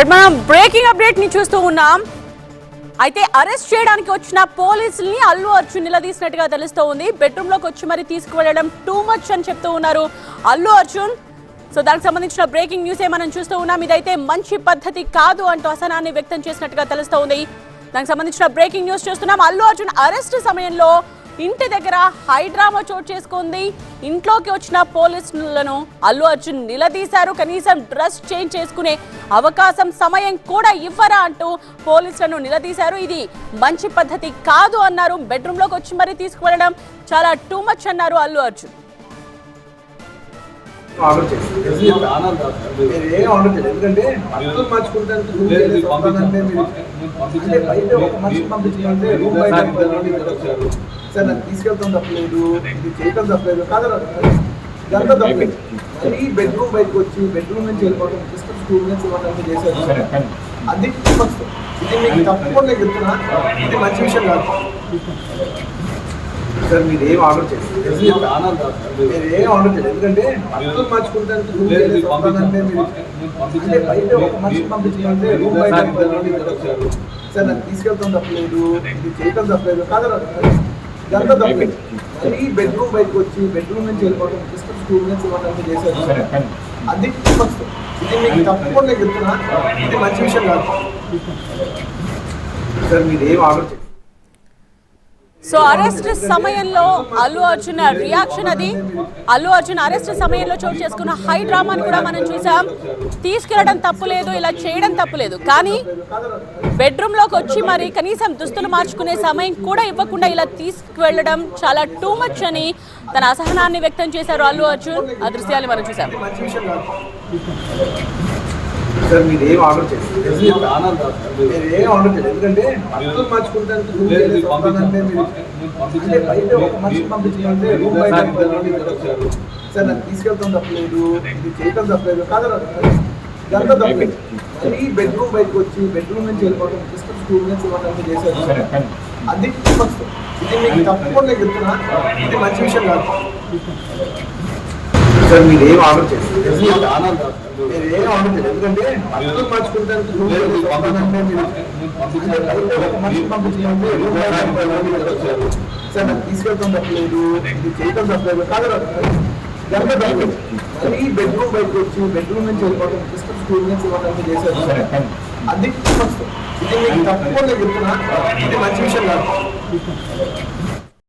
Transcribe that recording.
Right, మనం breaking update ని చూస్తూ ఉన్నాం. అయితే అరెస్ట్ చేయడానికి వచ్చిన పోలీసుల్ని అల్లు అర్జున్ నిలదీసినట్టుగా తెలుస్తూ ఉంది. బెడ్రూమ్ లోకి వచ్చి మరి తీసుకువెళ్ళడం టూ మచ్ అని చెప్తూ ఉన్నారు అల్లు అర్జున్. సో దానికి సంబంధించిన బ్రేకింగ్ న్యూస్ మనం చూస్తూ ఉన్నాం. ఇదైతే మంచి పద్ధతి కాదు అంటూ అసహనాన్ని వ్యక్తం చేసినట్టుగా తెలుస్తూ ఉంది. దానికి సంబంధించిన బ్రేకింగ్ న్యూస్ చూస్తున్నాం. అల్లు అర్జున్ అరెస్ట్ సమయంలో ఇంటి దగ్గర హైడ్రామా చోటు చేసుకుంది. ఇంట్లోకి వచ్చిన పోలీసులను అల్లు అర్జున్ నిలదీశారు. కనీసం డ్రెస్ చేంజ్ చేసుకునే అవకాశం సమయం కూడా ఇవ్వరా అంటూ పోలీసులను నిలదీశారు. ఇది మంచి పద్ధతి కాదు అన్నారు. బెడ్రూమ్ లోకి వచ్చి మరీ తీసుకువెళ్ళడం చాలా టూ మచ్ అన్నారు అల్లు అర్జున్. ఎందుకంటే బట్టలు మార్చుకుంటానికి సార్ నాకు తీసుకెళ్తాం తప్పలేదు, ఇది చేయటం తప్పలేదు కాదు, ఇదంతా తప్పలేదు. మళ్ళీ బెడ్రూమ్ బయటకు వచ్చి బెడ్రూమ్ నుంచి వెళ్ళిపోవడం సిస్టమ్ స్కూల్ నుంచి ఇవ్వడానికి చేశారు. అది ఇది మీకు తప్పకుండా నేను చెప్తున్నా, ఇది మంచి విషయం కాదు సార్. మీరు ఏం ఆర్డర్ చేయండి, మీరు ఏం ఆర్డర్ చేయండి. ఎందుకంటే బట్టలు మార్చుకుంటానికి బయట ఒక మనిషి పంపించాలంటే రూమ్ బయట సార్ నాకు తీసుకెళ్తాం తప్పలేదు, ఇది చేయటం తప్పలేదు కాదు, ఇదంతా తప్పలేదు. మళ్ళీ బెడ్రూమ్ బయటకు వచ్చి బెడ్రూమ్ నుంచి వెళ్ళిపోవడం సిస్టమ్ స్కూల్ నుంచి ఇవ్వడానికి చేశారు. అది ఇది మీకు తప్పకుండా నేను చెప్తున్నా, ఇది మంచి విషయం కాదు సార్. మీరు ఏం ఆర్డర్ చేయండి. సో అరెస్ట్ సమయంలో అల్లు అర్జున్ రియాక్షన్ అది. అల్లు అర్జున్ అరెస్ట్ సమయంలో చోటు చేసుకున్న హై డ్రామాను కూడా మనం చూసాం. తీసుకెళ్లడం తప్పులేదు, ఇలా చేయడం తప్పులేదు, కానీ బెడ్రూమ్ లోకి వచ్చి మరి కనీసం దుస్తులు మార్చుకునే సమయం కూడా ఇవ్వకుండా ఇలా తీసుకువెళ్లడం చాలా టూ మచ్ అని తన అసహనాన్ని వ్యక్తం చేశారు అల్లు అర్జున్. ఆ దృశ్యాలు మనం చూసాం. సార్ మీరు ఏం ఆర్డర్ చేయండి, మీరు ఏం ఆర్డర్ చేయండి. ఎందుకంటే బట్టలు మార్చుకుంటానికి బయట ఒక మనిషి పంపించాలంటే రూమ్ బయట సార్ నాకు తీసుకెళ్తాం తప్పలేదు, ఇది చేయటం తప్పలేదు కాదు, ఇదంతా తప్పలేదు. మళ్ళీ బెడ్రూమ్ బయటకు వచ్చి బెడ్రూమ్ నుంచి వెళ్ళిపోవడం సిస్టమ్ స్కూల్ నుంచి ఇవ్వడానికి చేశారు. అది ఇది మీకు తప్పకుండా నేను చెప్తున్నా, ఇది మంచి విషయం కాదు సార్. మీరు ఏం ఆర్డర్ చేయండి, మీరు ఏం ఆర్డర్ చేయండి. ఎందుకంటే బట్టలు మార్చుకుంటానికి ఒక మనిషి పంపించాలంటే రూమ్ బయట సార్ నాకు తీసుకెళ్తాం తప్పలేదు, ఇది చేయటం తప్పలేదు కాదు, ఇదంతా తప్పలేదు. మళ్ళీ బెడ్రూమ్ బయటకు వచ్చి బెడ్రూమ్ నుంచి వెళ్ళిపోవడం సిస్టమ్ స్కూల్ నుంచి ఇవ్వడానికి చేశారు. అది ఇది మీకు తప్పకుండా నేను చెప్తున్నా, ఇది మంచి విషయం కాదు.